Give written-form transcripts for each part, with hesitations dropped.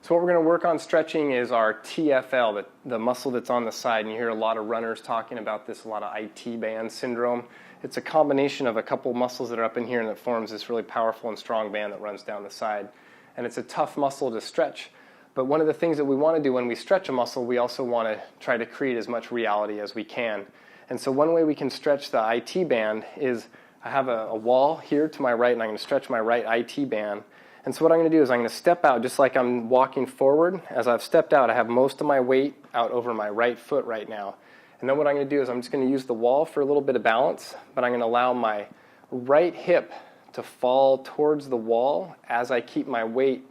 So what we're going to work on stretching is our TFL, the muscle that's on the side. And you hear a lot of runners talking about this, a lot of IT band syndrome. It's a combination of a couple muscles that are up in here and that forms this really powerful and strong band that runs down the side. And it's a tough muscle to stretch. But one of the things that we want to do when we stretch a muscle, we also want to try to create as much reality as we can. And so one way we can stretch the IT band is I have a wall here to my right, and I'm going to stretch my right IT band. And so what I'm going to do is I'm going to step out just like I'm walking forward. As I've stepped out, I have most of my weight out over my right foot right now. And then what I'm going to do is I'm just going to use the wall for a little bit of balance, but I'm going to allow my right hip to fall towards the wall as I keep my weight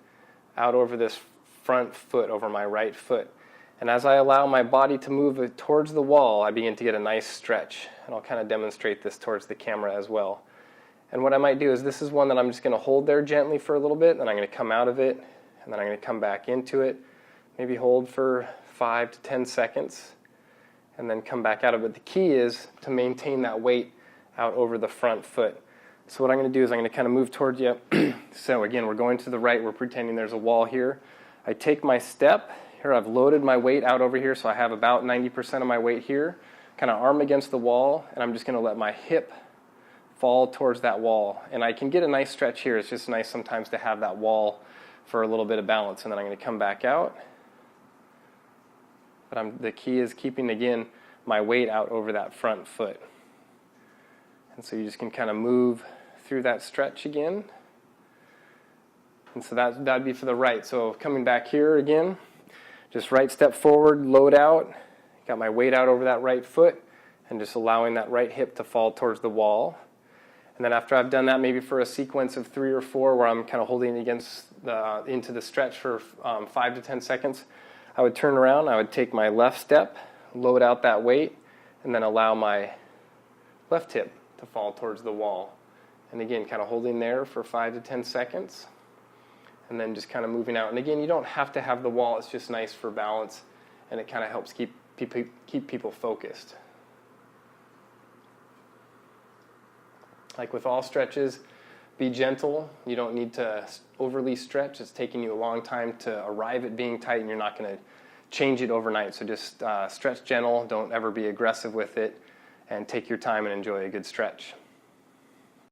out over this front foot, over my right foot. And as I allow my body to move towards the wall, I begin to get a nice stretch. And I'll kind of demonstrate this towards the camera as well. And what I might do is this is one that I'm just going to hold there gently for a little bit, then I'm going to come out of it, and then I'm going to come back into it, maybe hold for 5 to 10 seconds, and then come back out of it. The key is to maintain that weight out over the front foot. So what I'm going to do is I'm going to kind of move towards you. So again, we're going to the right. We're pretending there's a wall here. I take my step. Here I've loaded my weight out over here, so I have about 90% of my weight here. Kind of arm against the wall, and I'm just going to let my hip fall towards that wall. And I can get a nice stretch here. It's just nice sometimes to have that wall for a little bit of balance. And then I'm going to come back out. But the key is keeping, again, my weight out over that front foot. And so you just can kind of move through that stretch again. And so that'd be for the right. So coming back here again, just right step forward, load out. Got my weight out over that right foot, and just allowing that right hip to fall towards the wall. And then after I've done that, maybe for a sequence of 3 or 4 where I'm kind of holding into the stretch for 5 to 10 seconds, I would turn around, I would take my left step, load out that weight, and then allow my left hip to fall towards the wall. And again, kind of holding there for 5 to 10 seconds, and then just kind of moving out. And again, you don't have to have the wall. It's just nice for balance, and it kind of helps keep people focused. Like with all stretches, be gentle. You don't need to overly stretch. It's taking you a long time to arrive at being tight, and you're not going to change it overnight. So just stretch gentle. Don't ever be aggressive with it, and take your time and enjoy a good stretch.